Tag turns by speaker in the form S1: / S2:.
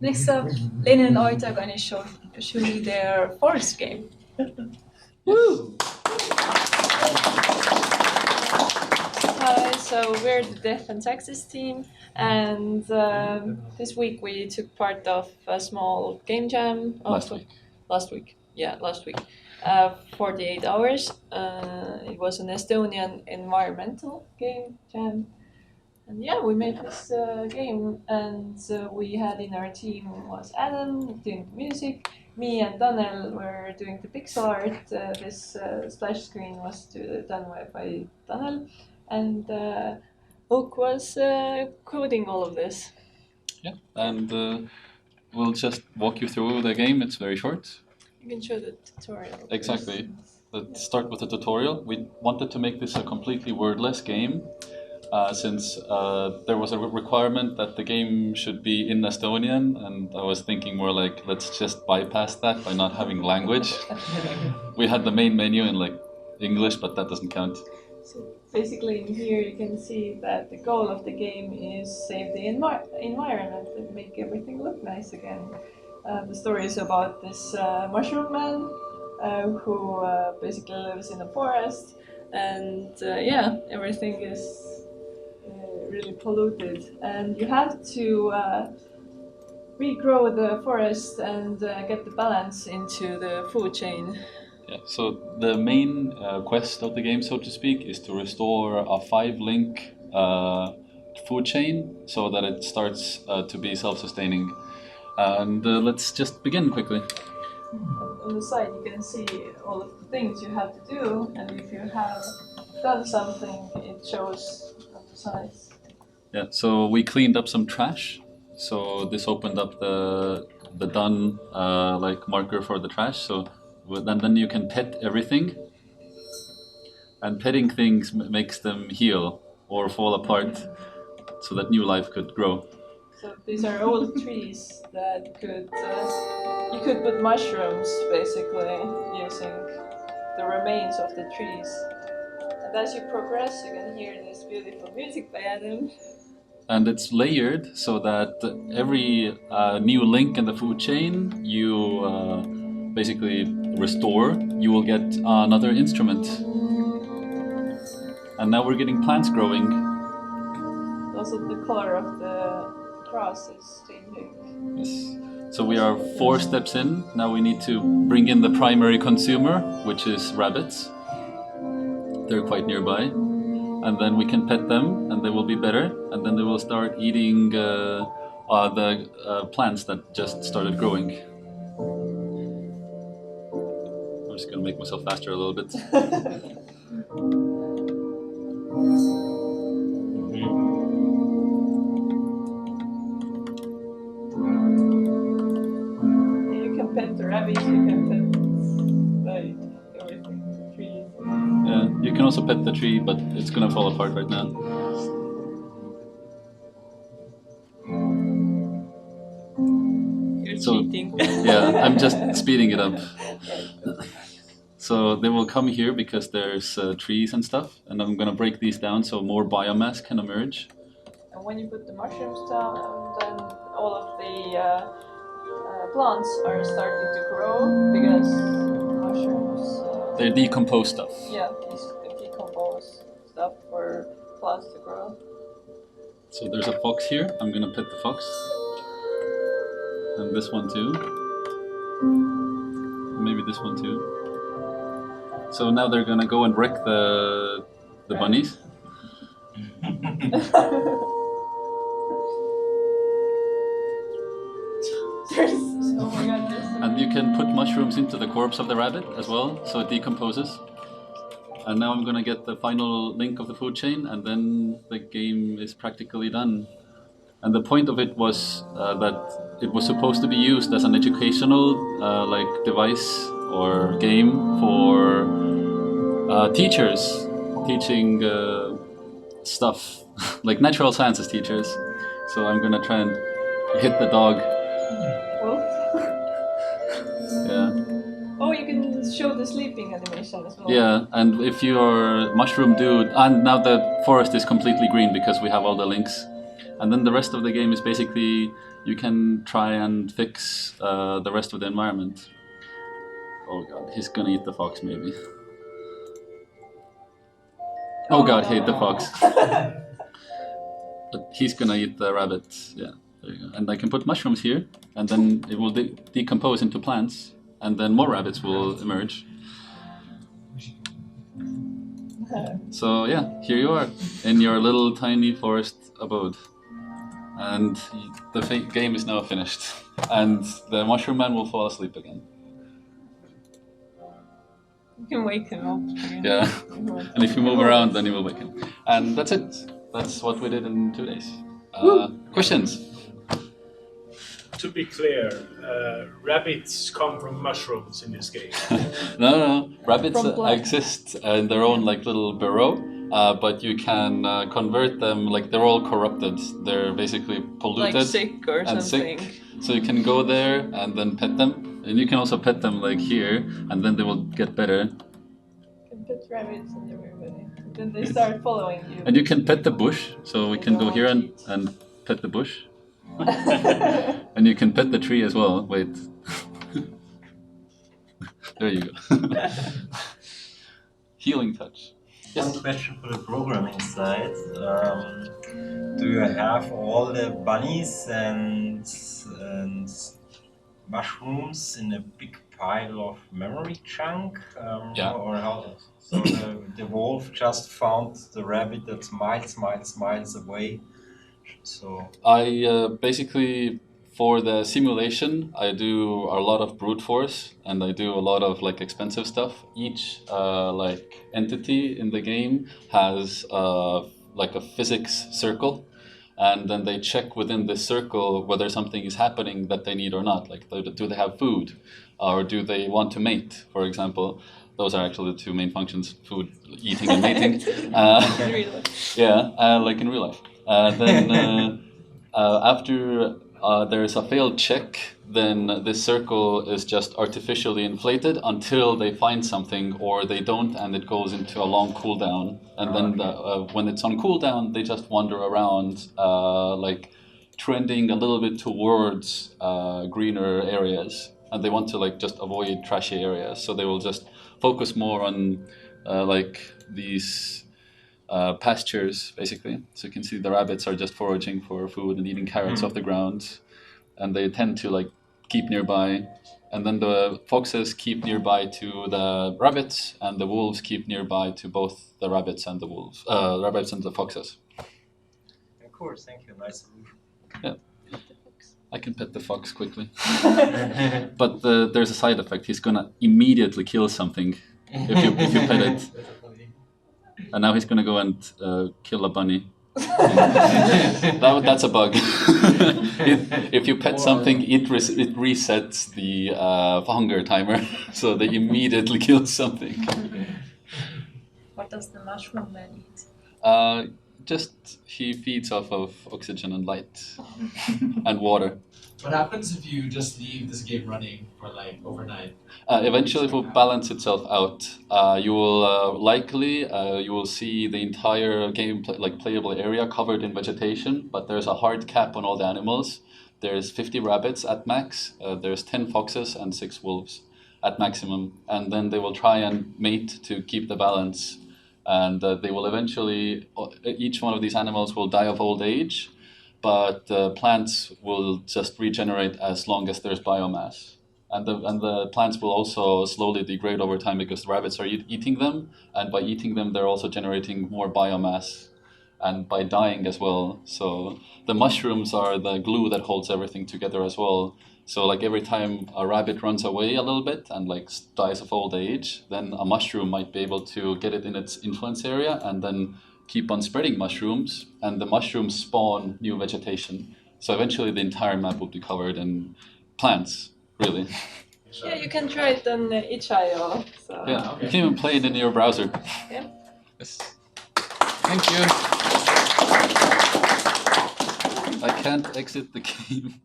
S1: Next up, Leene and Oita are going to show you their forest game. Woo! Hi, so we're the Death and Taxes team, and this week we took part of a small game jam. Last week. 48 hours. It was an Estonian environmental game jam. And yeah, we made this game, and we had in our team was Adam doing the music, me and Tanel were doing the pixel art. This splash screen was done by Tanel, and Oak was coding all of this.
S2: Yeah, and we'll just walk you through the game. It's very short.
S1: You can show the tutorial.
S2: Exactly. Let's start with the tutorial. We wanted to make this a completely wordless game. Since there was a requirement that the game should be in Estonian, and I was thinking more like, let's just bypass that by not having language. We had the main menu in like English, but that doesn't count.
S1: So basically in here you can see that the goal of the game is save the environment and make everything look nice again. The story is about this mushroom man who basically lives in a forest, and yeah, everything is really polluted, and you have to regrow the forest and get the balance into the food chain.
S2: Yeah, so the main quest of the game, so to speak, is to restore a 5-link food chain so that it starts to be self-sustaining. And let's just begin quickly.
S1: On the side you can see all of the things you have to do, and if you have done something it shows on the sides.
S2: Yeah, so we cleaned up some trash. So this opened up the done like marker for the trash. So then you can pet everything. And petting things makes them heal or fall apart, so that new life could grow.
S1: So these are old trees that you could put mushrooms basically using the remains of the trees. And as you progress, you can hear this beautiful music by Adam.
S2: And it's layered so that every new link in the food chain you basically restore, you will get another instrument. And now we're getting plants growing.
S1: Also the color of the grass is changing.
S2: Yes. So we are 4 steps in. Now we need to bring in the primary consumer, which is rabbits. They're quite nearby. And then we can pet them, and they will be better. And then they will start eating the plants that just started growing. I'm just gonna make myself faster a little bit.
S1: You can pet the rabbits, you can pet like everything, trees.
S2: Yeah, you can also pet the tree, but it's gonna fall apart right now.
S1: You're cheating.
S2: Yeah, I'm just speeding it up. So they will come here because there's trees and stuff, and I'm gonna break these down so more biomass can emerge.
S1: And when you put the mushrooms down, then all of the plants are starting to grow because mushrooms...
S2: They decompose stuff.
S1: Yeah, they decompose stuff for plants to grow.
S2: So there's a fox here. I'm gonna pet the fox. And this one too. Maybe this one too. So now they're gonna go and wreck the bunnies.
S1: Oh my god,
S2: and you can put mushrooms into the corpse of the rabbit as well, so it decomposes. And now I'm gonna get the final link of the food chain, and then the game is practically done. And the point of it was that it was supposed to be used as an educational like device or game for teachers teaching stuff, like natural sciences teachers. So I'm gonna try and hit the dog.
S1: Wolf?
S2: Yeah.
S1: Oh, you can show the sleeping animation as well.
S2: Yeah, and if you're mushroom dude, and now the forest is completely green because we have all the links. And then the rest of the game is basically you can try and fix the rest of the environment. Oh god, he's gonna eat the fox maybe. Oh god, he ate the fox. But he's gonna eat the rabbit. Yeah, there you go. And I can put mushrooms here, and then it will decompose into plants, and then more rabbits will emerge. So yeah, here you are in your little tiny forest abode, and the game is now finished, and the mushroom man will fall asleep again.
S1: You can wake him up.
S2: Yeah, and if you move around, then you will wake him. And that's it. That's what we did in 2 days. Questions?
S3: To be clear, rabbits come from mushrooms in this game.
S2: No. Rabbits exist in their own like little burrow, but you can convert them. Like they're all corrupted. They're basically polluted,
S1: like sick or
S2: and
S1: something.
S2: sick. So you can go there and then pet them, and you can also pet them like here, and then they will get better.
S1: You can pet rabbits and everybody. Then they start following you.
S2: And you can pet the bush. So we can go here and pet the bush. And you can pet the tree as well. Wait. There you go. Healing touch. Yes.
S4: One question for the programming side. Do you have all the bunnies and mushrooms in a big pile of memory chunk?
S2: Yeah.
S4: Or how? So the wolf just found the rabbit that's miles away. So
S2: I basically, for the simulation, I do a lot of brute force, and I do a lot of like expensive stuff. Each like entity in the game has like a physics circle, and then they check within this circle whether something is happening that they need or not. Like, do they have food, or do they want to mate, for example? Those are actually the two main functions: food, eating, and mating. Yeah, like in real life. Then after there's a failed check, then this circle is just artificially inflated until they find something, or they don't, and it goes into a long cooldown. And then when it's on cooldown, they just wander around, like trending a little bit towards greener areas, and they want to like just avoid trashy areas. So they will just focus more on like these pastures, basically. So you can see the rabbits are just foraging for food and eating carrots off the ground, and they tend to like keep nearby. And then the foxes keep nearby to the rabbits, and the wolves keep nearby to both the rabbits and the wolves, rabbits and the foxes.
S4: of course, thank you. Nice solution.
S2: Yeah, I can pet the fox quickly, but there's a side effect. He's gonna immediately kill something if you pet it. And now he's gonna go and kill a bunny. That's a bug. If you pet something, it resets the hunger timer, so they immediately kill something.
S5: What does the mushroom man eat?
S2: Just he feeds off of oxygen and light and water.
S6: What happens if you just leave this game running for like overnight?
S2: Eventually it will balance itself out. You will likely you will see the entire game playable area covered in vegetation, but there's a hard cap on all the animals. There's 50 rabbits at max, there's 10 foxes and 6 wolves at maximum, and then they will try and mate to keep the balance, and they will eventually, each one of these animals will die of old age, but plants will just regenerate as long as there's biomass. And the plants will also slowly degrade over time because the rabbits are eating them, and by eating them they're also generating more biomass, and by dying as well. So the mushrooms are the glue that holds everything together as well. So like every time a rabbit runs away a little bit and like dies of old age, then a mushroom might be able to get it in its influence area and then keep on spreading mushrooms, and the mushrooms spawn new vegetation. So eventually the entire map will be covered in plants, really.
S1: Yeah, you can try it on itch.io. So.
S2: Yeah, you can even play it in your browser.
S1: Yeah.
S2: Yes. Thank you. I can't exit the game.